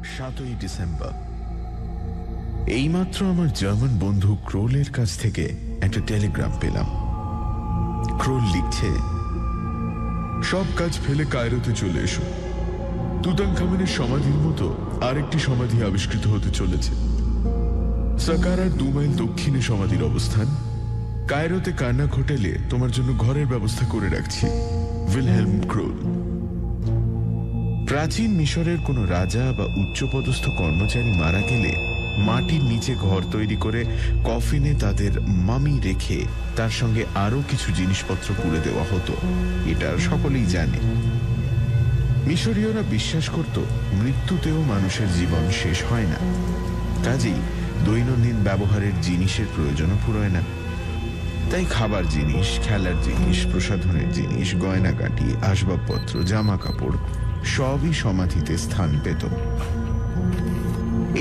7ই December. এইমাত্র আমার German বন্ধু ক্রোলের কাছ থেকে একটা টেলিগ্রাম পেলাম। ক্রোল লিখছে, সব কাজ ফেলে কায়রোতে চলে এসো। তুতানখামেনের সমাধির মতো আরেকটি সমাধি আবিষ্কৃত হতে চলেছে। সাকারার 2 মাইল দক্ষিণে সমাধির অবস্থান। কায়রোতে কার্নাক হোটেলে তোমার জন্য ঘরের ব্যবস্থা করে রাখছি। Wilhelm crawl. প্রাচীন মিশরের কোনো রাজা বা উচ্চপদস্থ কর্মচারী মারা গেলে মাটির নিচে ঘর তৈরি করে কফিনে তাদের মামি রেখে তার সঙ্গে আরও কিছু জিনিসপত্র পুড়ে দেওয়া হতো। এটা সকলেই জানে। মিশরীয়রা বিশ্বাস করত মৃত্যুতেও মানুষের জীবন শেষ হয় না, কাজেই দৈনন্দিন ব্যবহারের জিনিসের প্রয়োজনও ফুরোয় না। তাই খাবার জিনিস, খেলার জিনিস, প্রসাধনের জিনিস, গয়নাগাটি, আসবাবপত্র, জামা কাপড় সবই সমাধিতে স্থান পেত।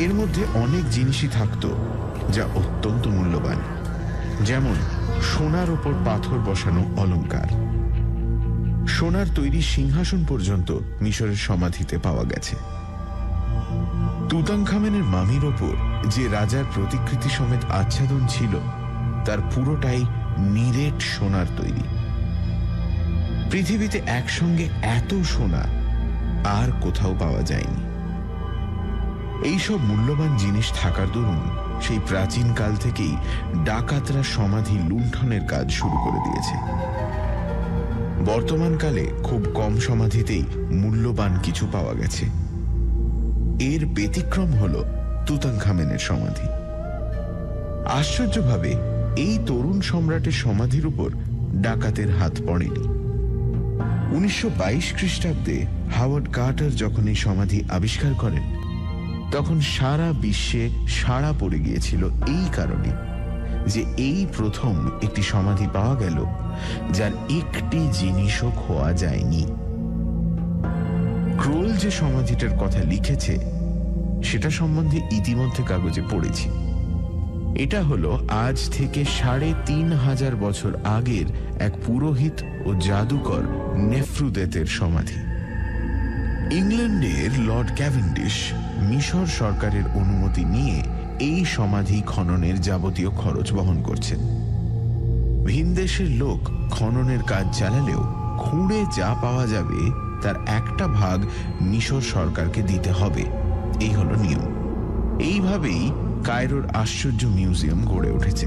এর মধ্যে অনেক জিনিসই থাকত যা অত্যন্ত মূল্যবান, যেমন সোনার ওপর পাথর বসানো অলংকার। সোনার তৈরি সিংহাসন পর্যন্ত মিশরের সমাধিতে পাওয়া গেছে। তুতানখামেনের মামির ওপর যে রাজার প্রতিকৃতি সমেত আচ্ছাদন ছিল তার পুরোটাই নিরেট সোনার তৈরি। পৃথিবীতে একসঙ্গে এত সোনা আর কোথাও পাওয়া যায়নি। এইসব মূল্যবান জিনিস থাকার দরুন সেই প্রাচীন কাল থেকেই ডাকাতরা সমাধি লুণ্ঠনের কাজ শুরু করে দিয়েছে। বর্তমানকালে খুব কম সমাধিতেই মূল্যবান কিছু পাওয়া গেছে। এর ব্যতিক্রম হল তুতানখামেনের সমাধি। আশ্চর্যভাবে এই তরুণ সম্রাটের সমাধির উপর ডাকাতের হাত পড়েনি। 1922 খ্রিস্টাব্দে হাওয়ার্ড কার্টার যখন এই সমাধি আবিষ্কার করেন তখন সারা বিশ্বে সাড়া পড়ে গিয়েছিল এই কারণে যে এই প্রথম একটি সমাধি পাওয়া গেল যার একটি জিনিসও খোয়া যায়নি। ক্রোল যে সমাধিটার কথা লিখেছে সেটা সম্বন্ধে ইতিমধ্যে কাগজে পড়েছি। এটা হলো আজ থেকে 3500 বছর আগের এক পুরোহিত ও জাদুকর নেফ্রুদেতের সমাধি। ইংল্যান্ডের লর্ড ক্যাভেন্ডিশ মিশর সরকারের অনুমতি নিয়ে এই সমাধি খননের যাবতীয় খরচ বহন করছেন। ভিনদেশের লোক খননের কাজ চালালেও খুঁড়ে যা পাওয়া যাবে তার একটা ভাগ মিশর সরকারকে দিতে হবে, এই হলো নিয়ম। এইভাবেই কায়রোর আশ্চর্য মিউজিয়াম গড়ে উঠেছে।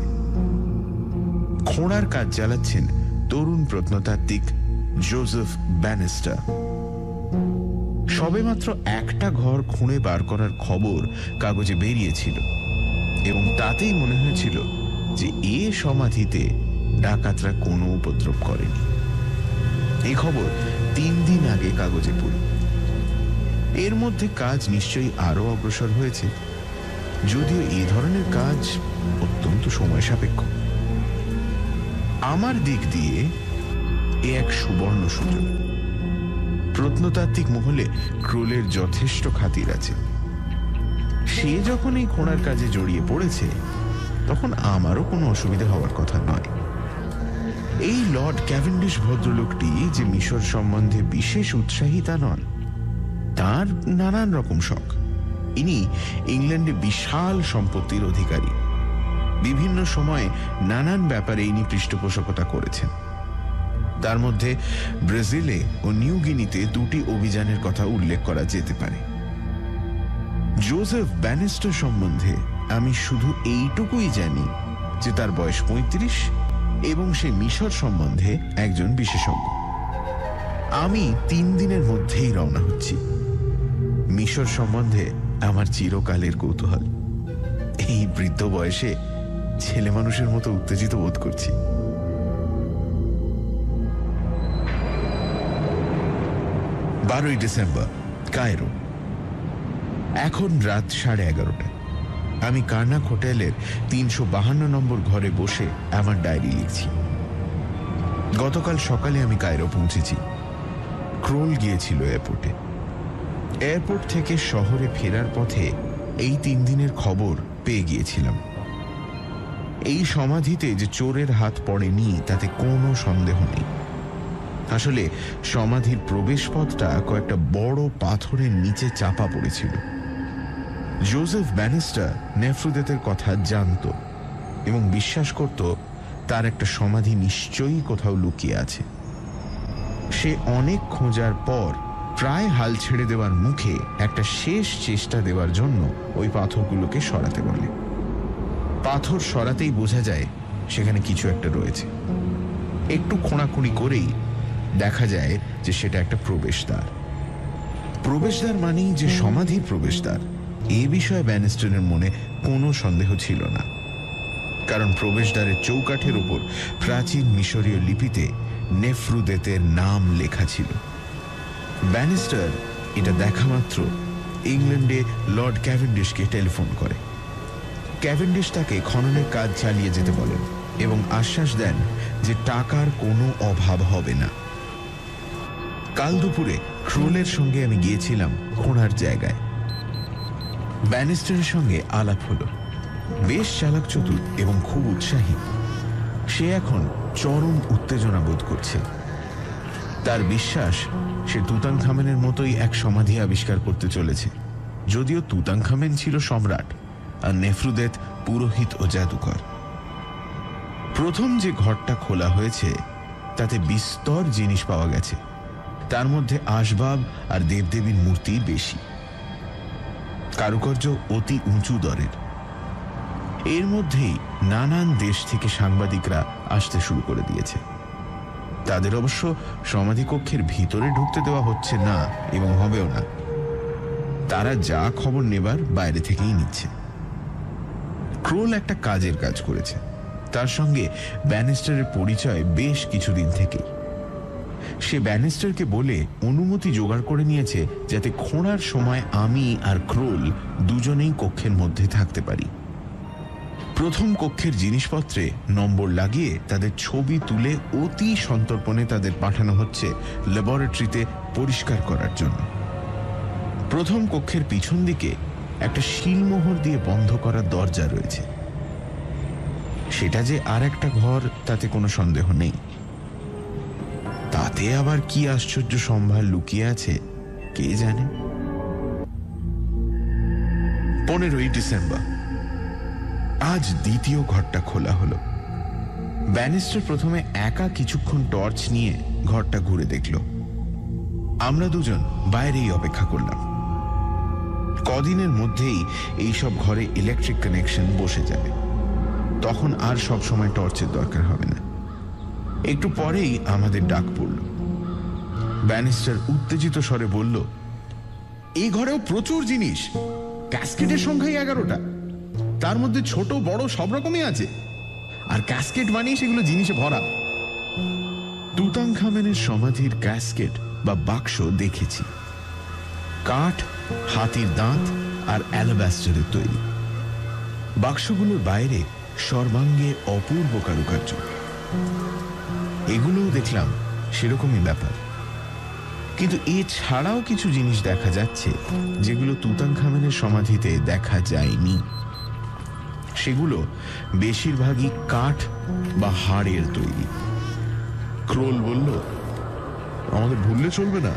খোঁড়ার কাজ চালাচ্ছেন তরুণ প্রত্নতাত্ত্বিক জোসেফ ব্যানিস্টার। সবেমাত্র একটা ঘর খুঁড়ে বার করার খবর কাগজে বেরিয়েছিল এবং তাতেই মনে হয়েছিল যে এ সমাধিতে ডাকাতরা কোনো উপদ্রব করেনি। এই খবর 3 দিন আগে কাগজে পড়ি। এর মধ্যে কাজ নিশ্চয়ই আরো অগ্রসর হয়েছে, যদিও এই ধরনের কাজ অত্যন্ত সময় সাপেক্ষ। আমার দিক দিয়ে এ এক সুবর্ণ সুযোগ। প্রত্নতাত্ত্বিক মহলে ক্রোলের যথেষ্ট খাতির আছে। সে যখন এই খোঁড়ার কাজে জড়িয়ে পড়েছে তখন আমারও কোনো অসুবিধা হওয়ার কথা নয়। এই লর্ড ক্যাভেন্ডিশ ভদ্রলোকটি যে মিশর সম্বন্ধে বিশেষ উৎসাহী তা নন, তাঁর নানান রকম শখ। ইনি ইংল্যান্ডে বিশাল সম্পত্তির অধিকারী। বিভিন্ন সময়ে নানান ব্যাপারে ইনি পৃষ্ঠপোষকতা করেছেন। তার মধ্যে ব্রাজিলে ও নিউ গিনিতে 2টি অভিযানের কথা উল্লেখ করা যেতে পারে। জোসেফ ব্যানিস্টার সম্বন্ধে আমি শুধু এইটুকুই জানি যে তার বয়স 35 এবং সে মিশর সম্বন্ধে একজন বিশেষজ্ঞ। আমি 3 দিনের মধ্যেই রওনা হচ্ছি। মিশর সম্বন্ধে আমার চিরকালের কৌতূহল। এই বৃদ্ধ বয়সে ছেলে মানুষের মতো উত্তেজিত বোধ করছি। 12ই ডিসেম্বর, কায়রো। এখন রাত 11:30। আমি কার্নাক হোটেলের 352 নম্বর ঘরে বসে আমার ডায়েরি লিখছি। গতকাল সকালে আমি কায়রো পৌঁছেছি। ক্রোল গিয়েছিল এয়ারপোর্টে। এয়ারপোর্ট থেকে শহরে ফেরার পথে এই 3 দিনের খবর পেয়ে গিয়েছিলাম। এই সমাধিতে যে চোরের হাত পড়েনি তাতে কোনো সন্দেহ নেই। আসলে সমাধির প্রবেশপথটা কয়েকটা বড় পাথরের নিচে চাপা পড়েছিল। জোসেফ ব্যানিস্টার নেফ্রুদেতের কথা জানত এবং বিশ্বাস করত তার একটা সমাধি নিশ্চয়ই কোথাও লুকিয়ে আছে। সে অনেক খোঁজার পর প্রায় হাল ছেড়ে দেওয়ার মুখে একটা শেষ চেষ্টা দেওয়ার জন্য ওই পাথরগুলোকে সরাতে বলে। পাথর সরাতেই বোঝা যায় সেখানে কিছু একটা রয়েছে। একটু খোঁড়াখুঁড়ি করেই দেখা যায় যে সেটা একটা প্রবেশদ্বার। প্রবেশদ্বার মানেই যে সমাধির প্রবেশদ্বার, এ বিষয়ে ব্যানিস্টারের মনে কোনো সন্দেহ ছিল না, কারণ প্রবেশদ্বারের চৌকাঠের উপর প্রাচীন মিশরীয় লিপিতে নেফ্রুদেতের নাম লেখা ছিল। ব্যানিস্টার এটা দেখা মাত্র ইংল্যান্ডে লর্ড ক্যাভেন্ডিশকে টেলিফোন করে। ক্যাভেন্ডিশ তাকে খননের কাজ চালিয়ে যেতে বলেন এবং আশ্বাস দেন যে টাকার কোনো অভাব হবে না। কাল দুপুরে ক্রোলের সঙ্গে আমি গিয়েছিলাম খোঁড়ার জায়গায়। ব্যানিস্টারের সঙ্গে আলাপ হলো। বেশ চালাক চতুর এবং খুব উৎসাহী। সে এখন চরম উত্তেজনা বোধ করছে। তার বিশ্বাস সে তুতানখামেনের মতোই এক সমাধি আবিষ্কার করতে চলেছে, যদিও তুতানখামেন ছিল সম্রাট আর নেফ্রুদেত পুরোহিত ও জাদুকর। প্রথম যে ঘরটা খোলা হয়েছে তাতে বিস্তর জিনিস পাওয়া গেছে। তার মধ্যে আসবাব আর দেবদেবীর মূর্তি বেশি, কারুকার্য অতি উঁচু দরের। এর মধ্যেই নানান দেশ থেকে সাংবাদিকরা আসতে শুরু করে দিয়েছে। তাদের অবশ্য সমাধিকক্ষের ভিতরে ঢুকতে দেওয়া হচ্ছে না এবং হবেও না। তারা যা খবর নেবার বাইরে থেকেই নিচ্ছে। ক্রোল একটা কাজের কাজ করেছে, তার সঙ্গে ব্যানিস্টারের পরিচয় বেশ কিছুদিন থেকেই। সে ব্যানিস্টারকে বলে অনুমতি জোগাড় করে নিয়েছে যাতে খোঁড়ার সময় আমি আর ক্রোল দুজনেই কক্ষের মধ্যে থাকতে পারি। প্রথম কক্ষের জিনিসপত্রে নম্বর লাগিয়ে তাদের ছবি তুলে অতি সন্তর্পণে তাদের পাঠানো হচ্ছে ল্যাবরেটরিতে পরিষ্কার করার জন্য। প্রথম কক্ষের পিছন দিকে একটা শিলমোহর দিয়ে বন্ধ করা দরজা রয়েছে। সেটা যে আর একটা ঘর তাতে কোনো সন্দেহ নেই। তাতে আবার কি আশ্চর্য সম্ভার লুকিয়ে আছে কে জানে। 15ই ডিসেম্বর। আজ দ্বিতীয় ঘরটা খোলা হলো। ব্যানিস্টার প্রথমে একা কিছুক্ষণ টর্চ নিয়ে ঘরটা ঘুরে দেখল। আমরা দুজন বাইরেই অপেক্ষা করলাম। কদিনের মধ্যেই এইসব ঘরে ইলেকট্রিক কানেকশন বসে যাবে, তখন আর সব সময় টর্চের দরকার হবে না। একটু পরেই আমাদের ডাক পড়ল। ব্যানিস্টার উত্তেজিত স্বরে বলল, এই ঘরেও প্রচুর জিনিস। ক্যাসকেটের সংখ্যাই 11টা, তার মধ্যে ছোট বড় সব রকমই আছে, আর ক্যাসকেট মানেই সেগুলো জিনিসে ভরা। তুতানখামেনের সমাধির ক্যাসকেট বা বাক্স দেখেছি, কাঠ, হাতির দাঁত আর অ্যালাবাস্টারের তৈরি। বাক্সগুলোর বাইরে সর্বাঙ্গে অপূর্ব কারুকার্য। এগুলোও দেখলাম সেরকমই ব্যাপার, কিন্তু এছাড়াও কিছু জিনিস দেখা যাচ্ছে যেগুলো তুতানখামেনের সমাধিতে দেখা যায়নি। সেগুলো বেশিরভাগই কাঠ বা হাড়ের তৈরি। ক্রোল বলল, আমাদের ভুললে চলবে না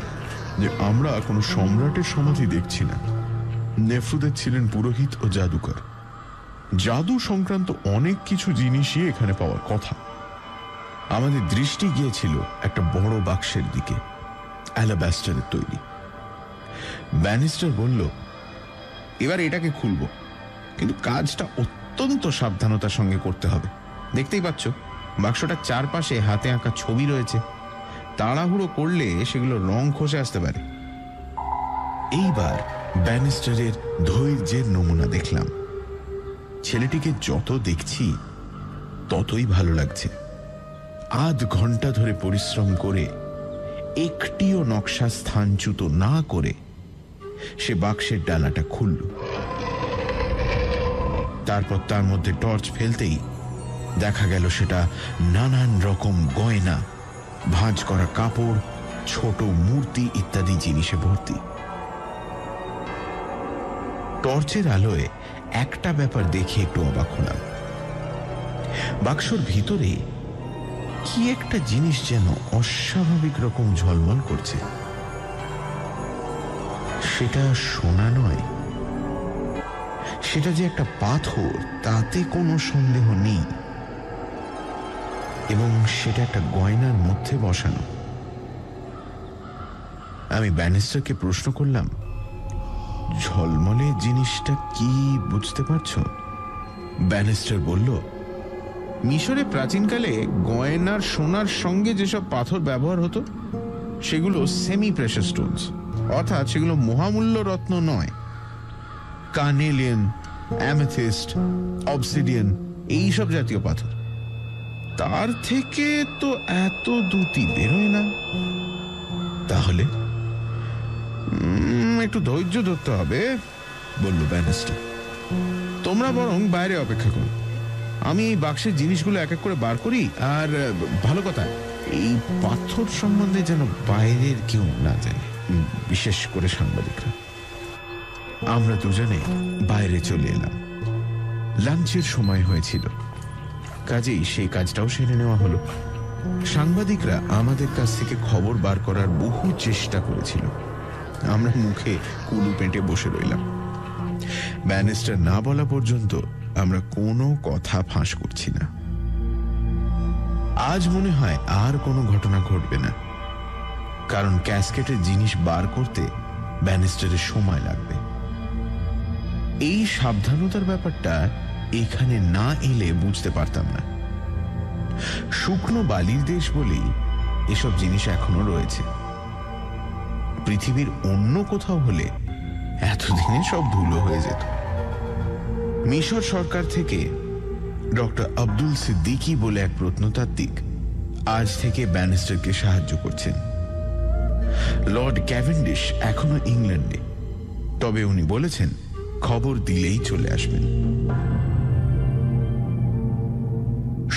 যে আমরা কোনো সম্রাটের সমাধি দেখছি না। নেফ্রুদেত ছিলেন পুরোহিত ও জাদুকর। জাদু সংক্রান্ত অনেক কিছু জিনিসই এখানে পাওয়ার কথা। আমাদের দৃষ্টি গিয়েছিল একটা বড় বাক্সের দিকে, অ্যালাবাস্টারের তৈরি। ব্যানিস্টার বলল, এবার এটাকে খুলব, কিন্তু কাজটা অত্যন্ত সাবধানতার সঙ্গে করতে হবে। দেখতেই পাচ্ছ বাক্সটার চারপাশে হাতে আঁকা ছবি রয়েছে। তাড়াহুড়ো করলে সেগুলো রং খসে আসতে পারে। এইবার ব্যানিস্টারের ধৈর্যের নমুনা দেখলাম। ছেলেটিকে যত দেখছি ততই ভালো লাগছে। আধ ঘন্টা ধরে পরিশ্রম করে একটিও নকশা স্থানচ্যুত না করে সে বাক্সের ডালাটা খুলল। তারপর তার মধ্যে টর্চ ফেলতেই দেখা গেল সেটা নানান রকম গয়না, ভাঁজ করা কাপড়, ছোট মূর্তি ইত্যাদি জিনিসে ভর্তি। টর্চের আলোয় একটা ব্যাপার দেখে একটু অবাক হলাম। বাক্সর ভিতরে কি একটা জিনিস যেন অস্বাভাবিক রকম ঝলমল করছে। সেটা সোনা নয়, সেটা যে একটা পাথর তাতে কোনো সন্দেহ নেই, এবং সেটা একটা গয়নার মধ্যে বসানো। আমি ব্যানিস্টারকে প্রশ্ন করলাম, ঝলমলে জিনিসটা কি বুঝতে পারছো? ব্যানিস্টার বলল, মিশরে প্রাচীনকালে গয়নার সোনার সঙ্গে যেসব পাথর ব্যবহার হতো সেগুলো সেমি প্রেশাস স্টোনস, অর্থাৎ সেগুলো মহামূল্য রত্ন নয়। কার্নেলিয়ান, অ্যামেথিস্ট, অবসিডিয়ান, এইসব জাতীয় পাথর। তার থেকে তো এত দ্যুতি বেরোয় না। তাহলে একটু ধৈর্য ধরতে হবে, বলল ব্যানিস্টার। তোমরা বরং বাইরে অপেক্ষা করো, আমি এই বাক্সের জিনিসগুলো এক এক করে বার করি। আর ভালো কথা, এই পাথর সম্বন্ধে যেন বাইরের কেউ না জানে, বিশেষ করে সাংবাদিকরা। আমরা দুজনে বাইরে চলে এলাম। লাঞ্চের সময় হয়েছিল, কাজেই সেই কাজটাও সেরে নেওয়া হলো। সাংবাদিকরা আমাদের কাছ থেকে খবর বার করার বহু চেষ্টা করেছিল। আমরা মুখে কুলু পেটে বসে রইলাম। ব্যানিস্টার না বলা পর্যন্ত আমরা কোনো কথা ফাঁস করছি না। আজ মনে হয় আর কোনো ঘটনা ঘটবে না, কারণ ক্যাসকেটের জিনিস বার করতে ব্যানিস্টারের সময় লাগবে। এই সাবধানতার ব্যাপারটা এখানে না এলে বুঝতে পারতাম না। শুকনো বালির দেশ বলেই এসব জিনিস এখনো রয়েছে। পৃথিবীর অন্য কোথাও হলে এতদিনে সব ধুলো হয়ে যেত। মিশর সরকার থেকে ডক্টর আব্দুল সিদ্দিকী বলে এক প্রত্নতাত্ত্বিক আজ থেকে ব্যানিস্টারকে সাহায্য করছেন। লর্ড ক্যাভেন্ডিশ এখনো ইংল্যান্ডে, তবে উনি বলেছেন খবর দিলেই চলে আসবেন।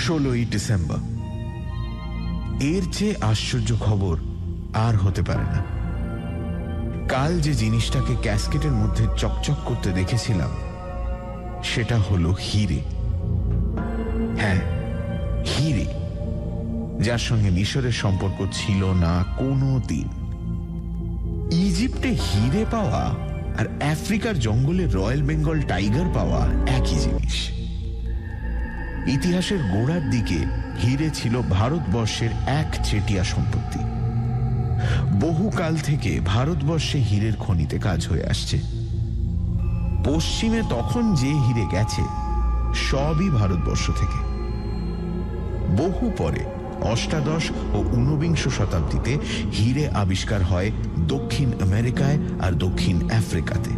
16ই ডিসেম্বর। এর চেয়ে আশ্চর্য খবর আর হতে পারে না। কাল যে জিনিসটাকে ক্যাসকেটের মধ্যে চকচক করতে দেখেছিলাম সেটা হলো হিরে। হ্যাঁ, হিরে, যার সঙ্গে মিশরের সম্পর্ক ছিল না কোনো দিন। ইজিপ্টে হিরে পাওয়া আর আফ্রিকার জঙ্গলে রয়্যাল বেঙ্গল টাইগার পাওয়া একই জিনিস। ইতিহাসের গোড়ার দিকে হিরে ছিল ভারতবর্ষের একচেটিয়া সম্পত্তি। বহুকাল থেকে ভারতবর্ষে হীরের খনিতে কাজ হয়ে আসছে। পশ্চিমে তখন যে হিরে গেছে সবই ভারতবর্ষ থেকে। বহু পরে অষ্টাদশ ও ঊনবিংশ শতাব্দীতে হিরে আবিষ্কার হয় দক্ষিণ আমেরিকায় আর দক্ষিণ আফ্রিকাতে।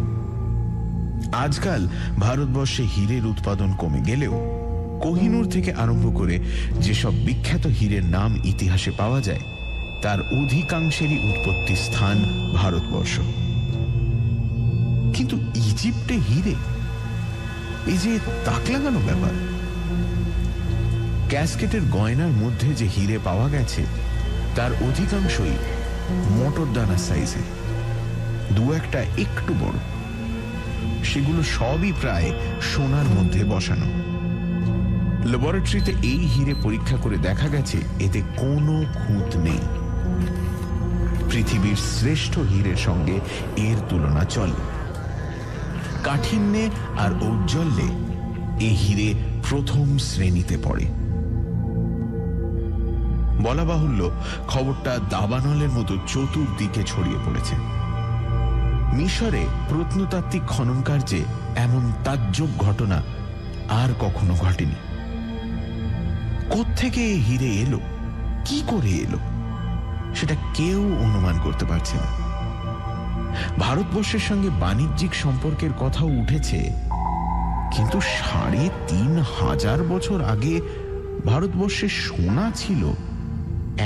আজকাল ভারতবর্ষে হীরের উৎপাদন কমে গেলেও কোহিনূর থেকে আরম্ভ করে যেসব বিখ্যাত হীরের নাম ইতিহাসে পাওয়া যায় তার অধিকাংশেরই উৎপত্তি স্থান ভারতবর্ষ। কিন্তু ইজিপ্টে হিরে, এই যে তাক লাগানো ব্যাপার। ক্যাসকেটের গয়নার মধ্যে যে হিরে পাওয়া গেছে তার অধিকাংশই মটরদানা সাইজে, দু একটা একটু বড়। সেগুলো সবই প্রায় সোনার মধ্যে বসানো। ল্যাবরেটরিতে এই হিরে পরীক্ষা করে দেখা গেছে এতে কোনো খুঁত নেই। পৃথিবীর শ্রেষ্ঠ হীরের সঙ্গে এর তুলনা চলে। কাঠিন্যে আর ঔজ্জ্বল্যে এই হিরে প্রথম শ্রেণীতে পড়ে। বলা বাহুল্য, খবরটা দাবানলের মতো চতুর্দিকে ছড়িয়ে পড়েছে। মিশরে প্রত্নতাত্ত্বিক খনন কার্যে এমন তাজ্জব ঘটনা আর কখনো ঘটেনি। কোত্থেকে এই হিরে এলো, কি করে এলো, সেটা কেউ অনুমান করতে পারছে না। ভারতবর্ষের সঙ্গে বাণিজ্যিক সম্পর্কের কথাও উঠেছে, কিন্তু ৩৫০০ বছর আগে ভারতবর্ষে সোনা ছিল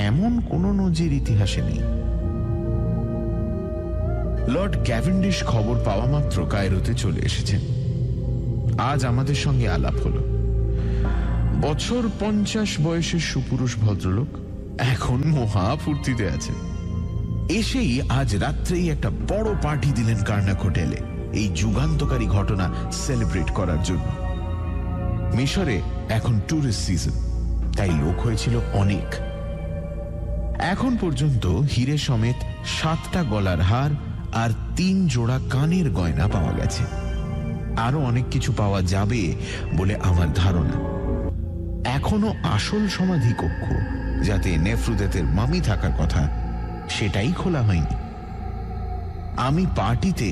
এমন কোন নজির ইতিহাসে নেই। লর্ড ক্যাভেন্ডিশ খবর পাওয়া মাত্র কায়রোতে চলে এসেছেন। আজ আমাদের সঙ্গে আলাপ হলো। বছর ৫০ বয়সের সুপুরুষ ভদ্রলোক, এখন মহা ফুর্তিতে আছে। এসেই আজ রাত্রেই একটা বড় পার্টি দিলেন কার্নাক হোটেলে এই যুগান্তকারী ঘটনা সেলিব্রেট করার জন্য। মিশরে এখন ট্যুরিস্ট সিজন, তাই লোক হয়েছিল অনেক। এখন পর্যন্ত হিরে সমেত ৭টা গলার হার আর ৩ জোড়া কানের গয়না পাওয়া গেছে। আরো অনেক কিছু পাওয়া যাবে বলে আমার ধারণা। এখনো আসল সমাধি কক্ষ, যাতে নেফ্রুদেতের মামি থাকার কথা, সেটাই খোলা হয়নি। আমি পার্টিতে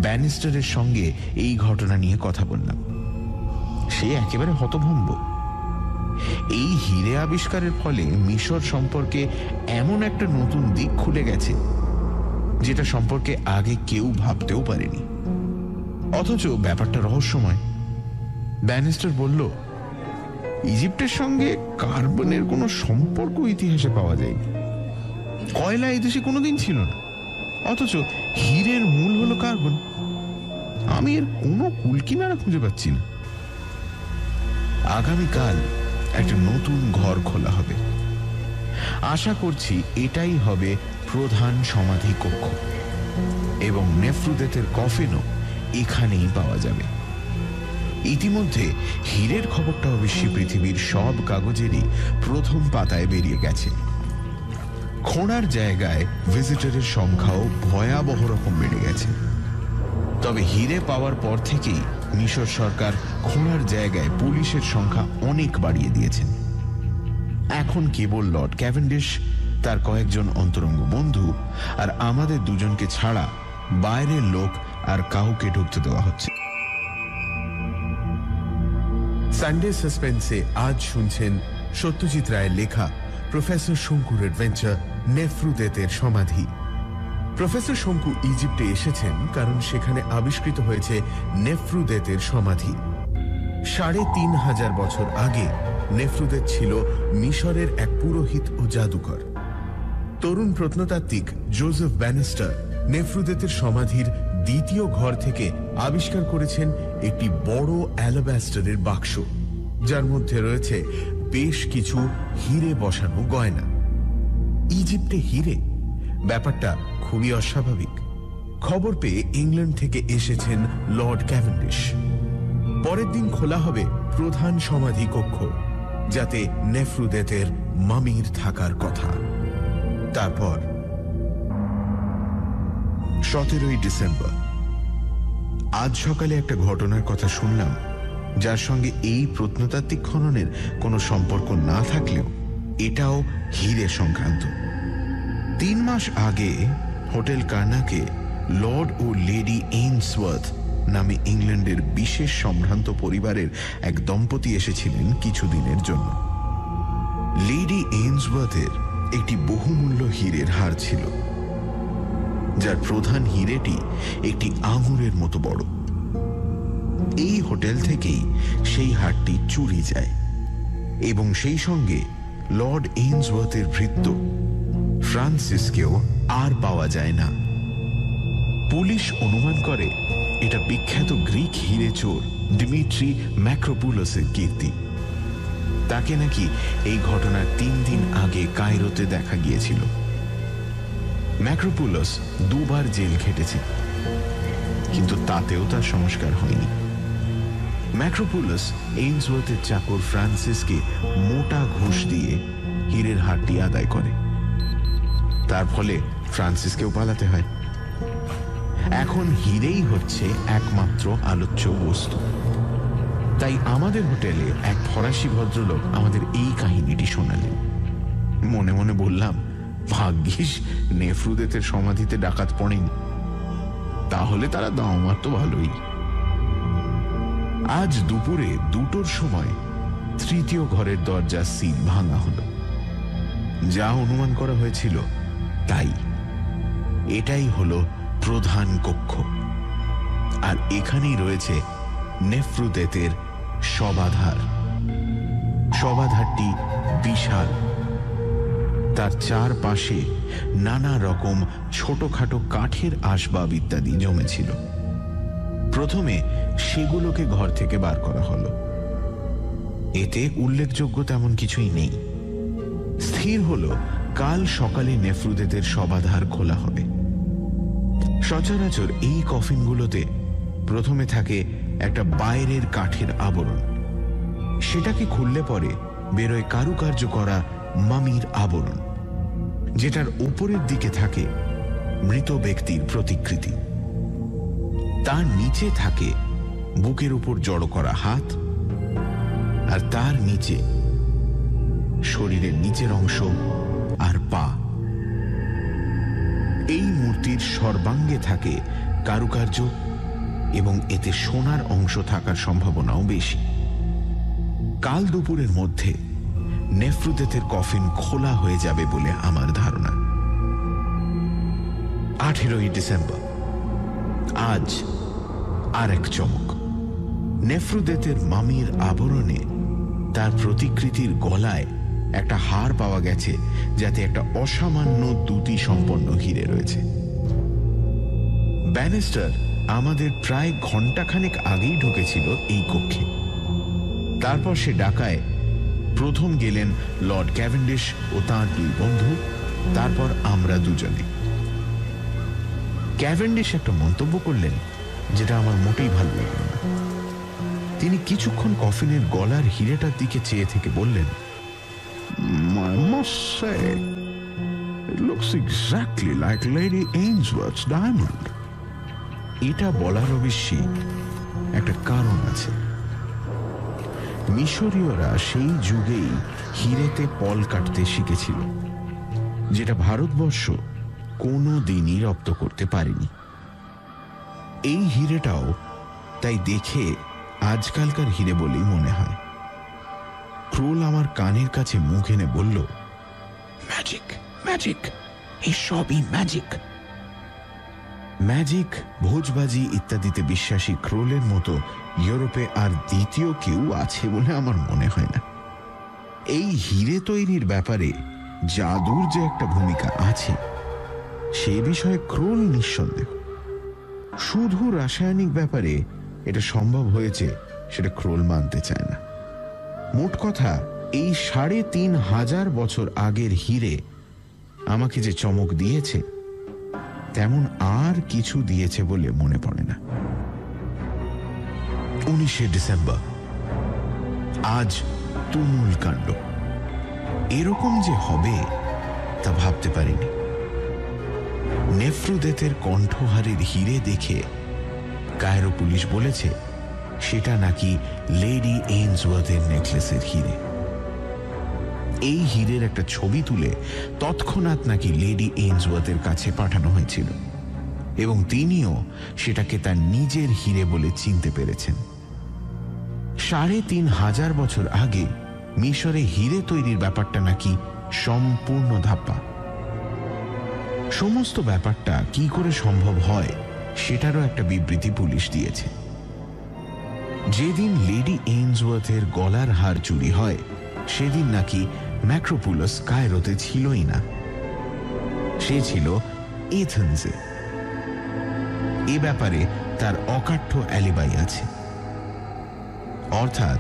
ব্যানিস্টারের সঙ্গে এই ঘটনা নিয়ে কথা বললাম। সে একেবারে হতভম্ব। এই হিরে আবিষ্কারের ফলে মিশর সম্পর্কে এমন একটা নতুন দিক খুলে গেছে, যেটা সম্পর্কে আগে কেউ ভাবতেও পারেনি। অথচ ব্যাপারটা রহস্যময়। ব্যানিস্টার বলল, ইজিপ্টের সঙ্গে কার্বনের কোনো সম্পর্ক ইতিহাসে পাওয়া যায়নি। কয়লা এই দেশে কোনোদিন ছিল না, অথচ হীরের মূল হলো কার্বন। আমি এর কোনো কুলকিনারা খুঁজে পাচ্ছি না। আগামীকাল একটা নতুন ঘর খোলা হবে। আশা করছি এটাই হবে প্রধান সমাধি কক্ষ, এবং নেফ্রুদেতের কফিনও এখানেই পাওয়া যাবে। ইতিমধ্যে হীরের খবরটা অবশ্যই পৃথিবীর সব কাগজেরই প্রথম পাতায় বেরিয়ে গেছে। খোঁড়ার জায়গায় ভিজিটরের সংখ্যাও ভয়াবহ রকম বেড়ে গেছে। তবে হীরে পাওয়ার পর থেকেই মিশর সরকার খোঁড়ার জায়গায় পুলিশের সংখ্যা অনেক বাড়িয়ে দিয়েছেন। এখন কেবল লর্ড ক্যাভেন্ডিশ, তার কয়েকজন অন্তরঙ্গ বন্ধু আর আমাদের দুজনকে ছাড়া বাইরের লোক আর কাউকে ঢুকতে দেওয়া হচ্ছে। সানডে সাসপেন্সে আজ শুনছেন সত্যজিৎ রায়ের লেখা প্রফেসর শঙ্কুর অ্যাডভেঞ্চার নেফ্রুদেতের সমাধি। প্রফেসর শঙ্কু ইজিপ্টে এসেছেন কারণ সেখানে আবিষ্কৃত হয়েছে নেফ্রুদেতের সমাধি। ৩,৫০০ বছর আগে নেফ্রুদেত ছিল মিশরের এক পুরোহিত ও জাদুকর। তরুণ প্রত্নতাত্ত্বিক জোসেফ ব্যানিস্টার নেফ্রুদেতের সমাধির দ্বিতীয় ঘর থেকে আবিষ্কার করেছেন একটি বড় অ্যালাবাস্টারের বাক্স, যার মধ্যে রয়েছে বেশ কিছু হিরে বসানো গয়না। ইজিপ্টে হিরে, ব্যাপারটা খুবই অস্বাভাবিক। খবর পেয়ে ইংল্যান্ড থেকে এসেছেন লর্ড ক্যাভেন্ডিশ। পরের দিন খোলা হবে প্রধান সমাধি কক্ষ, যাতে নেফ্রুদেতের মামির থাকার কথা। তারপর 17ই ডিসেম্বর। আজ সকালে একটা ঘটনার কথা শুনলাম, যার সঙ্গে এই প্রত্নতাত্ত্বিক খননের কোনো সম্পর্ক না থাকলেও এটাও হীরে সংক্রান্ত। 3 মাস আগে হোটেল কার্নাকে লর্ড ও লেডি এইন্সওয়ার্থ নামে ইংল্যান্ডের বিশেষ সম্ভ্রান্ত পরিবারের এক দম্পতি এসেছিলেন কিছুদিনের জন্য। লেডি এইন্সওয়ার্থের একটি বহুমূল্য হীরের হার ছিল, যার প্রধান হীরেটি একটি আঙুরের মতো বড়। এই হোটেল থেকেই সেই হারটি চুরি যায়, এবং সেই সঙ্গে লর্ড এইন্সওয়ার্থের ভৃত্য ফ্রান্সিসকেও আর পাওয়া যায় না। পুলিশ অনুমান করে এটা বিখ্যাত গ্রিক হীরে চোর ডিমিট্রি ম্যাক্রোপুলোসের কীর্তি। তাকে নাকি এই ঘটনার 3 দিন আগে কায়রোতে দেখা গিয়েছিল। ম্যাক্রোপুলোস 2 বার জেল খেটেছে, কিন্তু তাতেও তার সংস্কার হয়নি। ম্যাক্রোপুলোস এইন্সওয়ার্থের চাকর ফ্রান্সিসকে মোটা ঘুষ দিয়ে হীরের হারটি আদায় করে। তার ফলে ফ্রান্সিসকেও পালাতে হয়। এখন হীরেই হচ্ছে একমাত্র আলোচ্য বস্তু। তাই আমাদের হোটেলে এক ফরাসি ভদ্রলোক আমাদের এই কাহিনীটি শোনালেন। মনে মনে বললাম, ভাগ্যিস নেফ্রুদেতের সমাধিতে ডাকাত পড়েনি, তাহলে তারা দাও মারত ভালোই। আজ দুপুরে 2টোর সময় 3য় ঘরের দরজা সিল ভাঙা হলো। যা অনুমান করা হয়েছিল তাই। এটাই হলো প্রধান কক্ষ, আর এখানেই রয়েছে নেফ্রুদেতের শবাধার। শবাধারটি বিশাল। তার চারপাশে নানা রকম ছোটখাটো কাঠের আসবাব ইত্যাদি জমেছিল। প্রথমে সেগুলোকে ঘর থেকে বার করা হলো। এতে উল্লেখযোগ্য তেমন কিছুই নেই। স্থির হলো কাল সকালে নেফ্রুদেতের শবাধার খোলা হবে। সচরাচর এই কফিনগুলোতে প্রথমে থাকে একটা বাইরের কাঠের আবরণ। সেটাকে খুললে পরে বেরোয় কারুকার্য করা মামির আবরণ, যেটার উপরের দিকে থাকে মৃত ব্যক্তির প্রতিকৃতি। তার নিচে থাকে বুকের উপর জড়ো করা হাত, আর তার নিচে শরীরের নিচের অংশ আর পা। এই মূর্তির সর্বাঙ্গে থাকে কারুকার্য এবং এতে সোনার অংশ থাকার সম্ভাবনাও বেশি। কাল দুপুরের মধ্যে নেফ্রুদেতের কফিন খোলা হয়ে যাবে বলে আমার ধারণা। 18ই ডিসেম্বর, আজ আর এক চমক। নেফ্রুদেতের মামির আবরণে তার প্রতিকৃতির গলায় একটা হার পাওয়া গেছে, যাতে একটা অসামান্য দ্যুতি সম্পন্ন হিরে রয়েছে। ব্যানিস্টার আমাদের প্রায় ঘণ্টাখানেক আগেই ঢুকেছিল এই কক্ষে। তারপর সে ডাকায় প্রথম গেলেন লর্ড ক্যাভেন্ডিশ ও তাঁর দুই বন্ধু, তারপর আমরা দুজনে। ক্যাভেন্ডিশ একটা মন্তব্য করলেন যেটা আমার মোটেই ভালো লাগলো না। তিনি কিছুক্ষণ কফিনের গলার হিরেটার দিকে চেয়ে থেকে বললেন, I must say, it looks exactly like Lady Ainsworth's diamond. এটা বলার অবশ্যই একটা কারণ আছে। মিশরীয়রা সেই যুগেই হিরেতে পল কাটতে শিখেছিল, যেটা ভারতবর্ষ কোনো দিনই রপ্ত করতে পারেনি। এই হিরেটাও তাই দেখে আজকালকার হিরে বলেই মনে হয়। ক্রোল আমার কানের কাছে মুখ এনে বলল, ম্যাজিক, ম্যাজিক, এই সবই ম্যাজিক। ম্যাজিক, ভোজবাজি ইত্যাদিতে বিশ্বাসী ক্রোলের মতো ইউরোপে আর দ্বিতীয় কেউ আছে বলে আমার মনে হয় না। এই হিরে তৈরির ব্যাপারে জাদুর যে একটা ভূমিকা আছে সে বিষয়ে ক্রোল নিঃসন্দেহ। শুধু রাসায়নিক ব্যাপারে এটা সম্ভব হয়েছে সেটা ক্রোল মানতে চায় না। মোট কথা, এই ৩৫০০ বছর আগের হিরে আমাকে যে চমক দিয়েছে তেমন আর কিছু দিয়েছে বলে মনে পড়ে না। ১৯শে ডিসেম্বর, আজ তুমুল কাণ্ড। এরকম যে হবে তা ভাবতে পারিনি। নেফ্রুদেতের কণ্ঠহারের হিরে দেখে কায়রো পুলিশ বলেছে সেটা নাকি লেডি এইন্সওয়ার্থের নেকলেসের হিরে। এই হীরের একটা ছবি তুলে তৎক্ষণাৎ নাকি লেডি এইন্সওয়ার্থের কাছে পাঠানো হয়েছিল এবং তিনিও সেটাকে তার নিজের হিরে বলে চিনতে পেরেছেন। ৩৫০০ বছর আগে মিশরে হিরে তৈরির ব্যাপারটা নাকি সম্পূর্ণ ধাপ্পা। সমস্ত ব্যাপারটা কি করে সম্ভব হয় সেটারও একটা বিবৃতি পুলিশ দিয়েছে। যেদিন লেডি এইন্সওয়ার্থের গলার হার চুরি হয় সেদিন নাকি ম্যাক্রোপুলাস কায়রোতে ছিলই না, সে ছিল এথেন্সে। এ ব্যাপারে তার অকাঠ্য অ্যালিবাই আছে, অর্থাৎ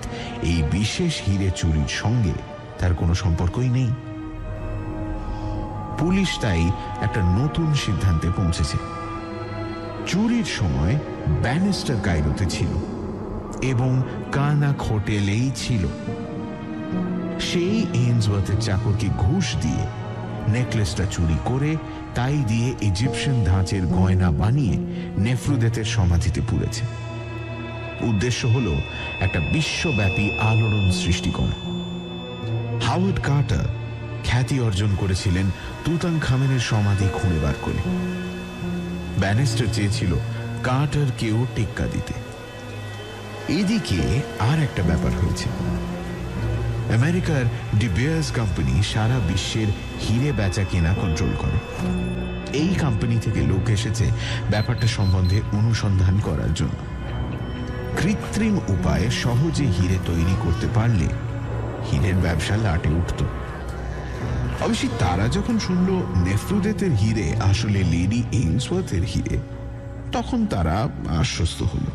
এই বিশেষ হিরে চুরির সঙ্গে তার কোনো সম্পর্কই নেই। পুলিশ তাই একটা নতুন সিদ্ধান্তে পৌঁছেছে। চুরির সময় ব্যানিস্টার কায়রোতে ছিল এবং কার্নাক হোটেলেই ছিল। সেই এইন্সওয়ার্থের চাকরকে ঘুষ দিয়ে নেকলেসটা চুরি করে তাই দিয়ে ইজিপশিয়ান ধাঁচের গয়না বানিয়ে নেফ্রুদেতের সমাধিতে পুরেছে। উদ্দেশ্য হল একটা বিশ্বব্যাপী আলোড়ন সৃষ্টি করা। হাওয়ার্ড কার্টার খ্যাতি অর্জন করেছিলেন তুতানখামেনের সমাধি খুঁড়ে বার করে। ব্যানিস্টার চেয়েছিল কার্টারকেও টেক্কা দিতে। এদিকে আর একটা ব্যাপার হয়েছে। আমেরিকার ডি বিয়ার্স কোম্পানি সারা বিশ্বের হিরে বেচা কেনা কন্ট্রোল করে। এই কোম্পানি থেকে লোক এসেছে ব্যাপারটা সম্বন্ধে অনুসন্ধান করার জন্য। কৃত্রিম উপায়ে সহজে হিরে তৈরি করতে পারলে হীরের ব্যবসা লাটে উঠত। অবশ্যই তারা যখন শুনল নেফ্রুদেতের হিরে আসলে লেডি এইন্সওয়ার্থের হিরে, তখন তারা আশ্বস্ত হল।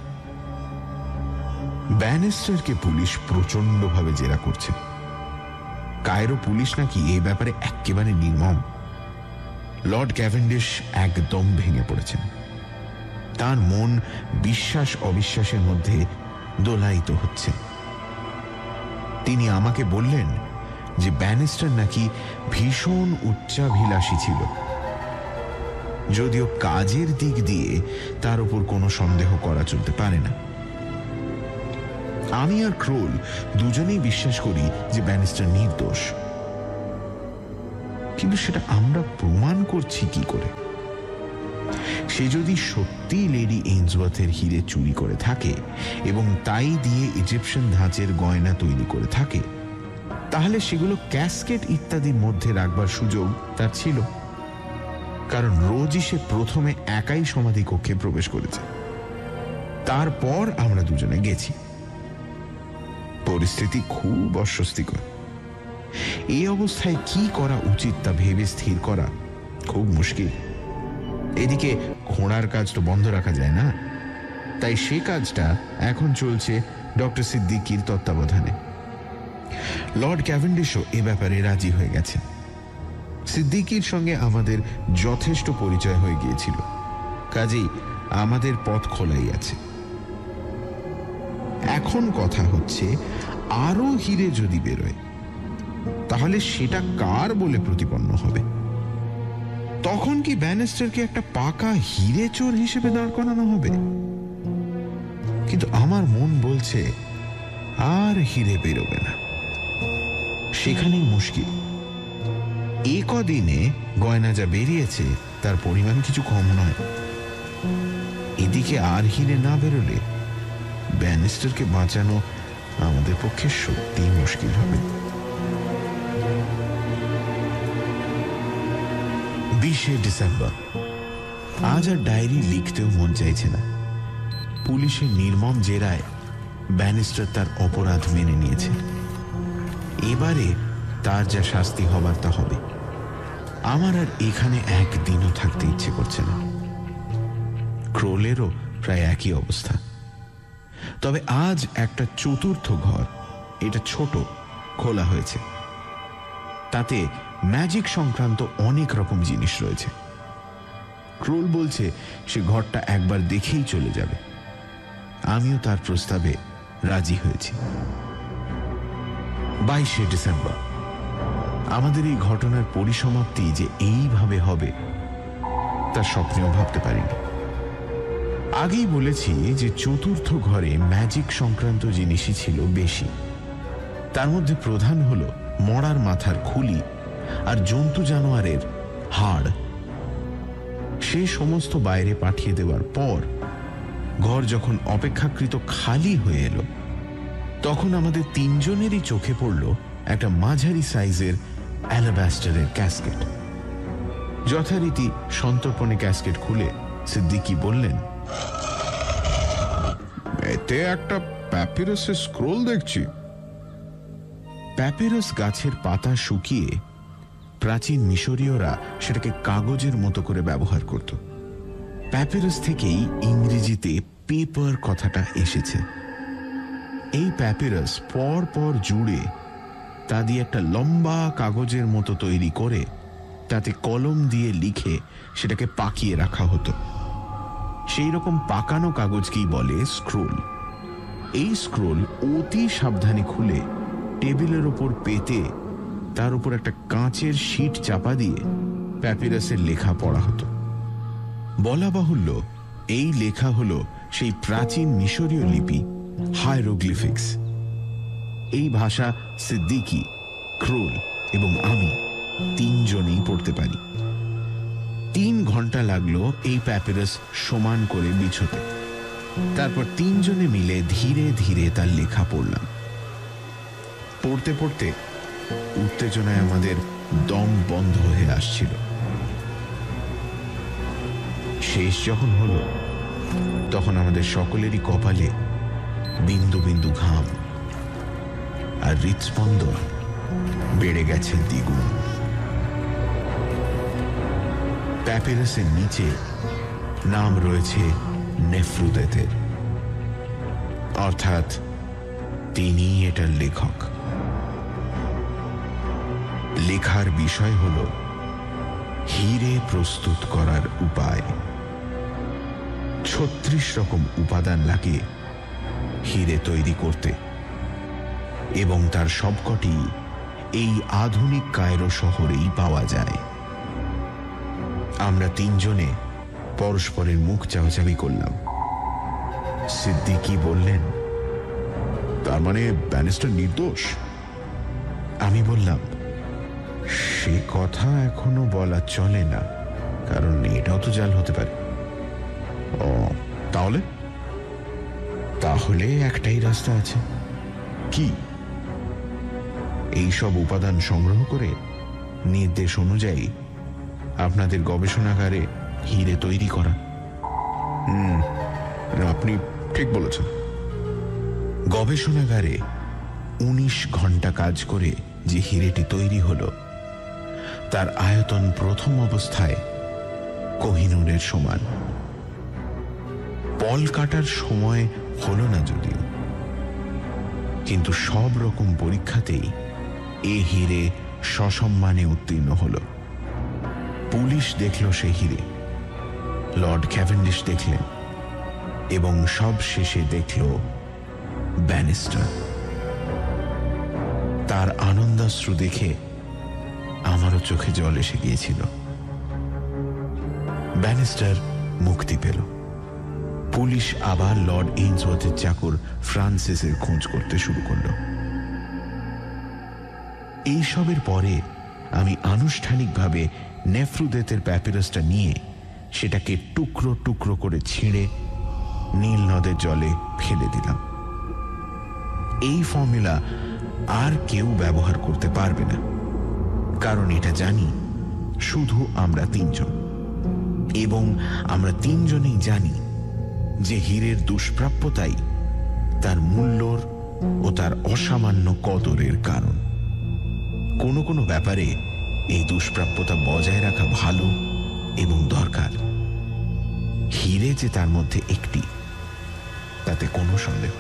ব্যানিস্টারকে পুলিশ প্রচণ্ডভাবে জেরা করছে। কায়রো পুলিশ নাকি এই ব্যাপারে একেবারে নির্মম। লর্ড ক্যাভেন্ডিশ একদম ভেঙে পড়েছেন। তার মন বিশ্বাস অবিশ্বাসের মধ্যে দোলায়িত হচ্ছে। তিনি আমাকে বললেন যে ব্যানিস্টার নাকি ভীষণ উচ্চাভিলাষী ছিল, যদিও কাজের দিক দিয়ে তার উপর কোনো সন্দেহ করা চলতে পারে না। আমি আর ক্রোল দুজনেই বিশ্বাস করি যে ব্যানিস্টার নির্দোষ, কিন্তু সেটা আমরা প্রমাণ করছি কি করে? সে যদি সত্যি লেডি এইন্সওয়ার্থের হিরে চুরি করে থাকে এবং তাই দিয়ে ইজিপশিয়ান ধাঁচের গয়না তৈরি করে থাকে, তাহলে সেগুলো ক্যাসকেট ইত্যাদির মধ্যে রাখবার সুযোগ তার ছিল, কারণ রোজই সে প্রথমে একাই সমাধি কক্ষে প্রবেশ করেছে। তারপর আমরা দুজনে গেছি। পরিস্থিতি খুব অস্বস্তিকর। এই অবস্থায় কি করা উচিত তা ভেবে স্থির করা খুব মুশকিল। এদিকে ঘোড়ার কাজ তো বন্ধ রাখা যায় না, তাই সে কাজটা এখন চলছে ডক্টর সিদ্দিকির তত্ত্বাবধানে। লর্ড ক্যাভেন্ডিশও এ ব্যাপারে রাজি হয়ে গেছে। সিদ্দিকির সঙ্গে আমাদের যথেষ্ট পরিচয় হয়ে গিয়েছিল, কাজেই আমাদের পথ খোলাই আছে। এখন কথা হচ্ছে, আরো হিরে যদি বেরোয় তাহলে সেটা কার বলে প্রতিপন্ন হবে? তখন কি ব্যানিস্টারকে একটা পাকা হিরে চোর হিসেবে দাঁড় করানো হবে? কিন্তু আমার মন বলছে আর হিরে বেরোবে না। সেখানেই মুশকিল। এ কদিনে গয়না যা বেরিয়েছে তার পরিমাণ কিছু কম নয়। এদিকে আর হিরে না বেরোলে ব্যানিস্টারকে বাঁচানো আমাদের পক্ষে সত্যিই মুশকিল হবে। 20শে ডিসেম্বর। আজ আর ডায়েরি লিখতেও মন চাইছে না। পুলিশের নির্মম জেরায় ব্যানিস্টার তার অপরাধ মেনে নিয়েছে। এবারে তার যা শাস্তি হবার তা হবে। আমার আর এখানে একদিনও থাকতে ইচ্ছে করছে না। ক্রোলেরও প্রায় একই অবস্থা। তবে আজ একটা চতুর্থ ঘর, এটা ছোট, খোলা হয়েছে। তাতে ম্যাজিক সংক্রান্ত অনেক রকম জিনিস রয়েছে। ক্রোল বলছে সে ঘরটা একবার দেখেই চলে যাবে। আমিও তার প্রস্তাবে রাজি হয়েছি। 22শে ডিসেম্বর। আমাদের এই ঘটনার পরিসমাপ্তি যে এইভাবে হবে তা স্বপ্নেও ভাবতে পারিনি। আগেই বলেছি যে চতুর্থ ঘরে ম্যাজিক সংক্রান্ত জিনিসই ছিল বেশি। তার মধ্যে প্রধান হল মরার মাথার খুলি আর জন্তু জানোয়ারের হাড়। সে সমস্ত বাইরে পাঠিয়ে দেওয়ার পর ঘর যখন অপেক্ষাকৃত খালি হয়ে এলো, তখন আমাদের তিনজনেরই চোখে পড়ল একটা মাঝারি সাইজের অ্যালাবাস্টারের ক্যাসকেট। যথারীতি সন্তর্পণে ক্যাসকেট খুলে সিদ্দিকি বললেন, এতে একটা প্যাপিরাসের স্ক্রোল দেখছি। প্যাপিরাস গাছের পাতা শুকিয়ে প্রাচীন মিশরীয়রা সেটাকে কাগজের মতো করে ব্যবহার করত। প্যাপিরাস থেকেই ইংরেজিতে পেপার কথাটা এসেছে। এই প্যাপিরাস পর পর জুড়ে তা দিয়ে একটা লম্বা কাগজের মতো তৈরি করে তাতে কলম দিয়ে লিখে সেটাকে পাকিয়ে রাখা হতো। সেই রকম পাকানো কাগজকেই বলে স্ক্রোল। এই স্ক্রোল অতি সাবধানে খুলে টেবিলের ওপর পেতে তার উপর একটা কাঁচের শীট চাপা দিয়ে প্যাপিরাসের লেখা পড়া হতো। বলা বাহুল্য, এই লেখা হল সেই প্রাচীন মিশরীয় লিপি হায়ারোগ্লিফিক্স। এই ভাষা সিদ্দিকি, ক্রোল এবং আমি তিনজনেই পড়তে পারি। 3 ঘন্টা লাগলো এই প্যাপিরাস সমান করে বিছোতে। তারপর তিনজনে মিলে ধীরে ধীরে তার লেখা পড়লাম। পড়তে পড়তে উত্তেজনায় আমাদের দম বন্ধ হয়ে আসছিল। শেষ যখন হলো তখন আমাদের সকলেরই কপালে বিন্দু বিন্দু ঘাম আর হৃৎস্পন্দন বেড়ে গেছে দ্বিগুণ। প্যাপিরাসের নিচে নাম রয়েছে নেফ্রুদেতের, অর্থাৎ তিনি এটার লেখক। লেখার বিষয় হল হিরে প্রস্তুত করার উপায়। 36 রকম উপাদান লাগে হিরে তৈরি করতে, এবং তার সবকটি এই আধুনিক কায়রো শহরেই পাওয়া যায়। আমরা তিনজনে পরস্পরের মুখ চাওয়াচাবি করলাম। সিদ্দিকি বললেন, তার মানে ব্যানিস্টার নির্দোষ? আমি বললাম, সে কথা এখনো বলা চলে না, কারণ এটাও তো জাল হতে পারে। ও, তাহলে? তাহলে একটাই রাস্তা আছে। কি? এই সব উপাদান সংগ্রহ করে নির্দেশ অনুযায়ী আপনাদের গবেষণাগারে হিরে তৈরি করা। আপনি ঠিক বলেছেন। গবেষণাগারে 19 ঘন্টা কাজ করে যে হিরেটি তৈরি হল, তার আয়তন প্রথম অবস্থায় কোহিনূরের সমান। পল কাটার সময় হল না যদিও, কিন্তু সব রকম পরীক্ষাতেই এ হিরে সসম্মানে উত্তীর্ণ হল। পুলিশ দেখল সে হিরে, লর্ড ক্যাভেন্ডিশ দেখলেন, এবং সব শেষে দেখল ব্যানিস্টার। তার আনন্দাশ্রু দেখে আমারও চোখে জল এসে গিয়েছিল। ব্যানিস্টার মুক্তি পেল। পুলিশ আবার লর্ড এইন্সওয়ার্থের চাকর ফ্রান্সিসের খোঁজ করতে শুরু করল। এইসবের পরে আমি আনুষ্ঠানিকভাবে নেফ্রুদেতের প্যাপিরাসটা নিয়ে সেটাকে টুকরো টুকরো করে ছিঁড়ে নীল নদের জলে ফেলে দিলাম। এই ফর্মুলা আর কেউ ব্যবহার করতে পারবে না, কারণ এটা জানি শুধু আমরা তিনজন, এবং আমরা তিনজনেই জানি যে হীরের দুষ্প্রাপ্যতাই তার মূল্যর ও তার অসামান্য কদরের কারণ। কোনো কোনো ব্যাপারে এই দুষ্প্রাপ্যতা বজায় রাখা ভালো এবং দরকার। হীরে যে তার মধ্যে একটি, তাতে কোনো সন্দেহ।